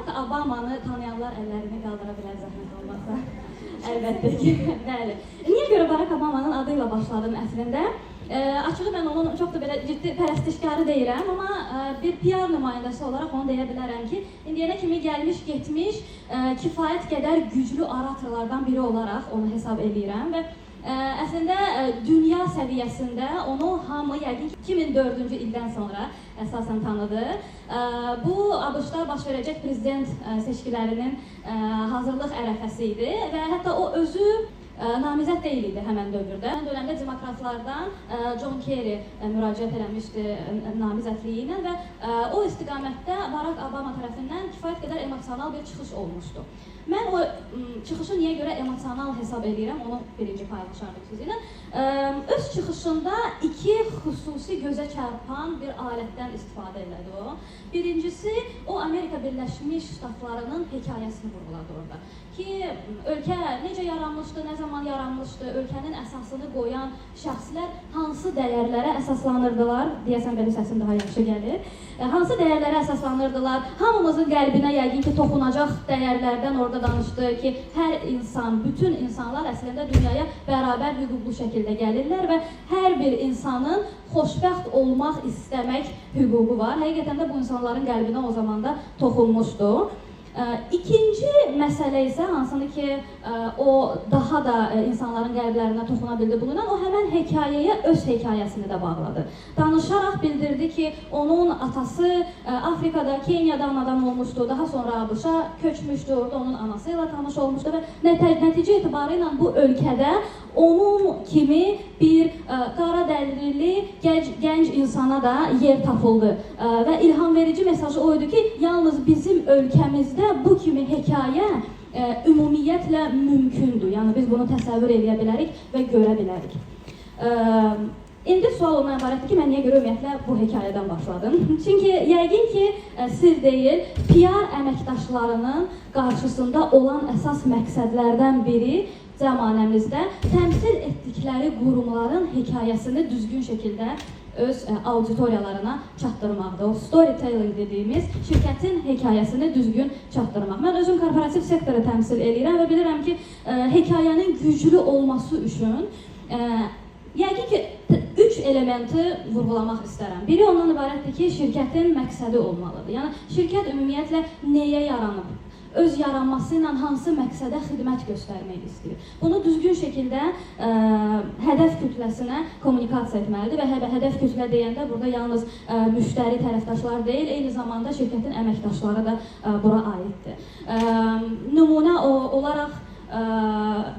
Barak Obamanı tanıyanlar əllərini qaldıra bilər zəhmət olmasa. Əlbəttə ki, bəli. Niyə görə Barak Obamanın adıyla başladım əslində? Açığı mən onun çox da belə ciddi pərəstişkarı deyirəm, amma bir PR nümayəndəsi olaraq onu deyə bilərəm ki, indiyənə kimi gəlmiş, getmiş, kifayət qədər güclü oratorlardan biri olaraq onu hesab edirəm və əslində dünya səviyyəsində onu hamı yəqin ki 2004-cü ildən sonra əsasən tanıdı. Bu ABŞ-da baş verəcək prezident seçkilərinin hazırlıq ərəfəsi idi və hətta o özü namizəd deyil idi həmən dövrdə. Həmən dövrdə demokratlardan John Kerry müraciət eləmişdi namizədliyi ilə və o istiqamətdə Barak Obama tərəfindən kifayət qədər emosional bir çıxış olmuşdu. Mən o çıxışı niyə görə emosional hesab edirəm, onu birinci paylaşardım sizinlə. Öz çıxışında iki xüsusi gözə çarpan bir alətdən istifadə elədi o. Birincisi, o Amerika Birləşmiş Ştatlarının hekayəsini vurguladı orada. Ki, ölkə necə yaranmışdı, nə zaman yaranmışdı, ölkənin əsasını qoyan şəxslər hansı dəyərlərə əsaslanırdılar, deyəsən belə səsim daha yaxşı gəlir, hansı dəyərlərə əsaslanırdılar, hamımızın qəlbinə yəqin ki, toxunacaq dəyərlərdən orada danışdı ki, hər insan, bütün insanlar əslində dünyaya bərabər hüquqlu şəkildə gəlirlər və hər bir insanın xoşbəxt olmaq istəmək hüququ var. Həqiqətən də bu insanların qəlbinə o zamanda toxunmuşdu. İkinci məsələ isə hansını ki, o daha da insanların qəlblərinə toxuna bildi bulunan, o həmən hekayəyə öz hekayəsini də bağladı. Danışaraq bildirdi ki, onun atası Afrikada, Kenyada anadan olmuşdu, daha sonra ABŞ-a köçmüşdü, orada onun anası ilə tanış olmuşdu və nəticə etibarı ilə bu ölkədə onun kimi bir qara dəlirli gənc insana da yer tapıldı. Və ilham verici mesajı oydu ki, yalnız bizim ölkəmizdə bu kimi hekayə ümumiyyətlə mümkündür. Yəni biz bunu təsəvvür edə bilərik və görə bilərik. İndi sual ondan ibarətdir ki, mən niyə görə ümumiyyətlə bu hekayədən başladım? Çünki yəqin ki, sir deyil, PR əməkdaşlarının qarşısında olan əsas məqsədlərdən biri zamanəmizdə təmsil etdikləri qurumların hekayəsini düzgün şəkildə öz auditoriyalarına çatdırmaqdır. O storytelling dediyimiz şirkətin hekayəsini düzgün çatdırmaq. Mən özüm korporativ sektoru təmsil edirəm və bilirəm ki, hekayənin güclü olması üçün yəqin ki, 3 elementi vurğulamaq istərəm. Biri ondan ibarətdir ki, şirkətin məqsədi olmalıdır. Yəni, şirkət ümumiyyətlə nəyə yaranıb? Öz yaranması ilə hansı məqsədə xidmət göstərmək istəyir. Bunu düzgün şəkildə hədəf kütləsinə kommunikasiya etməlidir və hədəf kütlə deyəndə burada yalnız müştəri tərəfdaşlar deyil, eyni zamanda şirkətin əməkdaşları da bura aiddir. Nümunə olaraq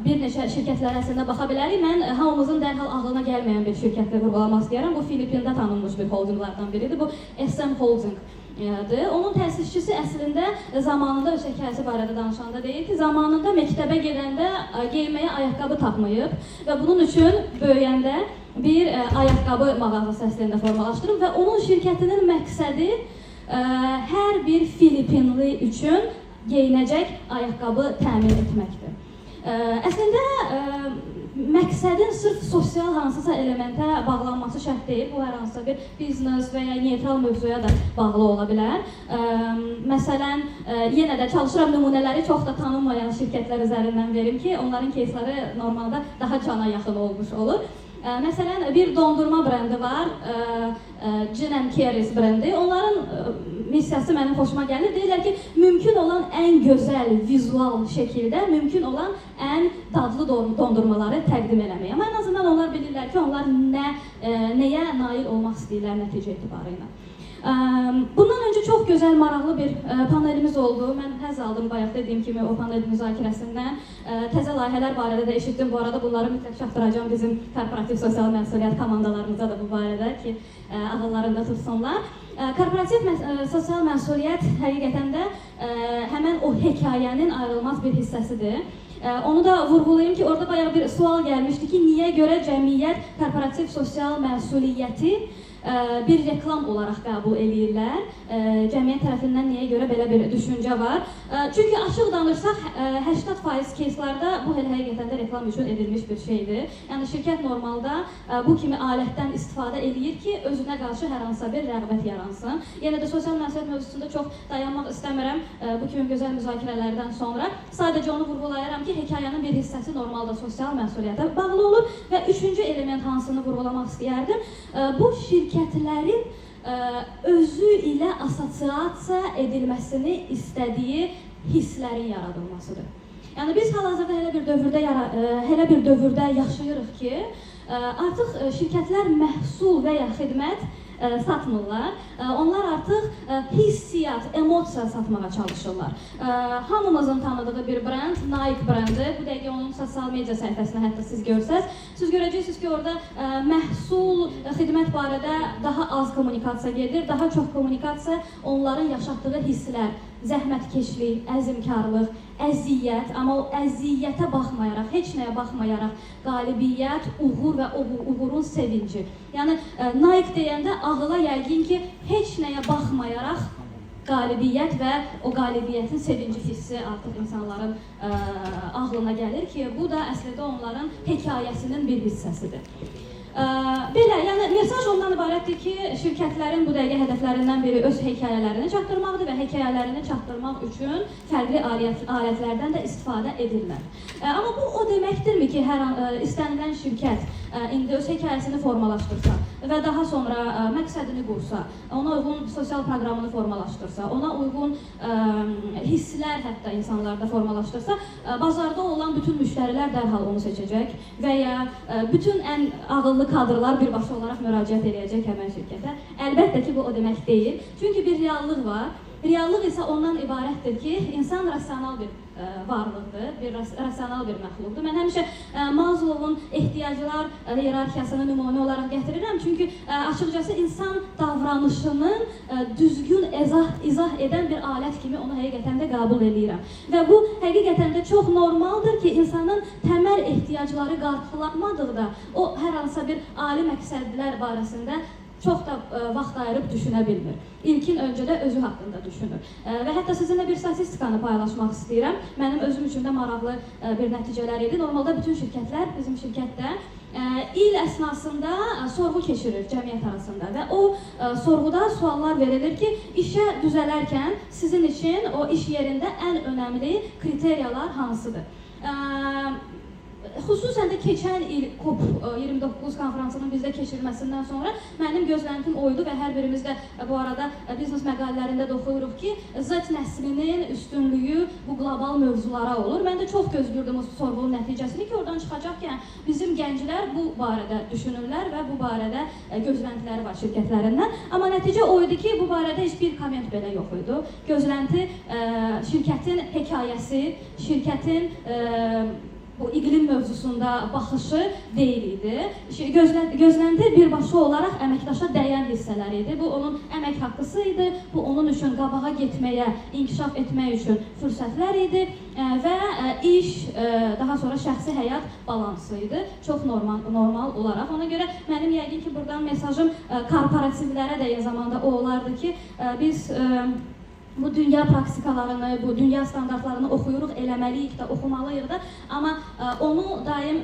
bir neçə şirkətlərə əslində baxa bilərik. Mən hamımızın dərhal ağlına gəlməyən bir şirkətlə vurğulamaq istəyirəm. Bu Filipində tanınmış bir holdinglardan biridir. Bu SM Holding. Onun təsisçisi əslində zamanında öz hekayəsi barədə danışanda deyir ki, zamanında məktəbə gedəndə geyməyə ayaqqabı tapmayıb və bunun üçün böyüyəndə bir ayaqqabı mağazası əslində formalaşdırıb və onun şirkətinin məqsədi hər bir Filipinli üçün geyinəcək ayaqqabı təmin etməkdir. Əslində, məqsədin sırf sosial hansısa elementə bağlanması şərt deyil. Bu, hər hansısa bir biznes və ya neytral mövzuya da bağlı ola bilər. Məsələn, yenə də çalışıram nümunələri çox da tanınmayan şirkətlər üzərindən verim ki, onların keysləri normalda daha cana yaxın olmuş olur. Məsələn, bir dondurma brendi var, Gin and Carries brendi. Onların missiyası mənim xoşuma gəlir. Deyirlər ki, mümkün olan ən gözəl vizual şəkildə, mümkün olan ən dadlı dondurmaları təqdim eləmək. Amma ən azından onlar bilirlər ki, onlar nəyə nail olmaq istəyirlər nəticə etibarı ilə. Bundan öncə çox gözəl, maraqlı bir panelimiz oldu. Mən həzz aldım bayaq dediyim kimi o panel müzakirəsindən. Təzə layihələr barədə də eşitdim. Bu arada bunları mütləq çatdıracağım bizim korporativ sosial məsuliyyət komandalarımıza da bu barədə ki, ağıllarında tutsunlar. Korporativ sosial məsuliyyət həqiqətən də həmən o hekayənin ayrılmaz bir hissəsidir. Onu da vurğulayayım ki, orada bayaq bir sual gəlmişdi ki, niyə görə cəmiyyət korporativ sosial məsuliyyəti bir reklam olaraq qəbul edirlər. Cəmiyyət tərəfindən nəyə görə belə bir düşüncə var? Çünki açıq danışsaq, 80% кейslərdə bu həqiqətən də reklam üçün edilmiş bir şeydir. Yəni şirkət normalda bu kimi alətdən istifadə edir ki, özünə qarşı hər hansısa bir rəğbət yaransın. Yenə də sosial məsuliyyət mövzusunda çox dayanmaq istəmirəm bu kimi gözəl müzakirələrdən sonra. Sadəcə onu vurğulayıram ki, hekayənin bir hissəsi normalda sosial məsuliyyətə bağlı olur və üçüncü element hansını vurğulamaq istəyərdim. Bu şirkətlərin özü ilə assosiasiya edilməsini istədiyi hisslərin yaradılmasıdır. Yəni biz hal-hazırda elə bir dövrdə yaşayırıq ki, artıq şirkətlər məhsul və ya xidmət satmırlar. Onlar artıq hissiyat, emosiya satmağa çalışırlar. Hamımızın tanıdığı bir brend, Nike brendi. Bu dəqiqə onun sosial media səhifəsində hətta siz görsəz, siz görəcəksiniz ki, orada məhsul, xidmət barədə daha az kommunikasiya gedir, daha çox kommunikasiya onların yaşatdığı hisslər, zəhmətkeşlik, əzmkarlıq, əziyyət, amma o əziyyətə baxmayaraq, heç nəyə baxmayaraq, qalibiyyət, uğur və o uğurun sevinci. Yəni, Nike deyəndə ağıla yəqin ki, heç nəyə baxmayaraq qalibiyyət və o qalibiyyətin sevinci hissi artıq insanların ağlına gəlir ki, bu da əslində onların hekayəsinin bir hissəsidir. Belə, yəni mesaj ondan ibarətdir ki, şirkətlərin bu dəqiqə hədəflərindən biri öz hekayələrini çatdırmaqdır və hekayələrini çatdırmaq üçün fərqli alətlərdən də istifadə edirlər. Amma bu o deməkdirmi ki, hər istənilən şirkət indi öz hekayəsini formalaşdırsa və daha sonra məqsədini qursa, ona uyğun sosial proqramını formalaşdırsa, ona uyğun hisslər hətta insanlarda formalaşdırsa, bazarda olan bütün müştərilər dərhal onu seçəcək və ya bütün ən ağıllı kadrlar birbaşa olaraq müraciət edəcək həmən şirkətə. Əlbəttə ki, bu o demək deyil. Çünki bir reallıq var. Reallıq isə ondan ibarətdir ki, insan rasional bir varlıqdır, rasional bir məxluqdur. Mən həmişə Maslow'un ehtiyaclar hiyerarxiyasını nümunə olaraq gətirirəm. Çünki açıqcası insan davranışının düzgün izah edən bir alət kimi onu həqiqətən də qəbul edirəm. Və bu həqiqətən də çox normaldır ki, insanın təməl ehtiyacları qarşılanmadıqda o hər hansısa bir ali məqsədlər barəsində çox da vaxt ayırıb düşünə bilmir. İlkin öncədə özü haqqında düşünür. Və hətta sizinlə bir statistikanı paylaşmaq istəyirəm. Mənim özüm üçün də maraqlı bir nəticələr idi. Normalda bütün şirkətlər, bizim şirkətdə il əsnasında sorğu keçirir cəmiyyət arasında və o sorğuda suallar verilir ki, işə düzələrkən sizin üçün o iş yerində ən önəmli kriteriyalar hansıdır? Xüsusən də keçən il COP29 konferansının bizdə keçirilməsindən sonra mənim gözləntim oydu və hər birimiz də bu arada biznes məqalələrində də oxuyuruq ki, Z nəslinin üstünlüyü bu qlobal mövzulara olur. Mən də çox gözlüyürdüm o sorğunun nəticəsini ki, oradan çıxacaq ki, bizim gənclər bu barədə düşünürlər və bu barədə gözləntiləri var şirkətlərindən. Amma nəticə oydu ki, bu barədə heç bir komment belə yox idi. Gözlənti şirkətin hekayəsi, şirkətin bu iqlim mövzusunda baxışı deyil idi. Gözləndi birbaşa olaraq əməkdaşa dəyən hissələr idi. Bu onun əmək haqqısı idi. Bu onun üçün qabağa getməyə, inkişaf etmək üçün fürsətlər idi və iş, daha sonra şəxsi həyat balansı idi. Çox normal olaraq. Ona görə mənim yəqin ki, buradan mesajım korporativlərə də eyni zamanda o olardı ki, biz bu dünya praktikalarını, bu dünya standartlarını oxuyuruq, eləməliyik də, oxumalıyıq da. Amma onu daim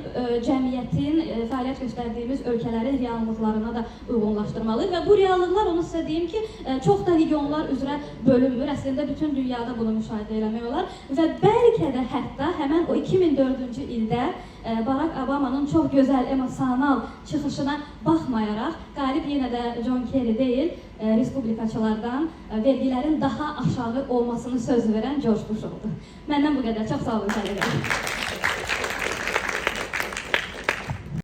cəmiyyətin, fəaliyyət göstərdiyimiz ölkələrin reallıqlarına da uyğunlaşdırmalıyıq. Və bu reallıqlar, onu sizə deyim ki, çox da regionlar üzrə bölünmür. Əslində bütün dünyada bunu müşahidə eləmək olar. Və bəlkə də hətta həmən o 2004-cü ildə Barack Obama'nın çox gözəl, emosional çıxışına baxmayaraq, qalib yenə də John Kerry deyil, respublikaçılardan vergilərin daha aşağı olmasını söz verən George Bush oldu. Məndən bu qədər. Çox sağ olun.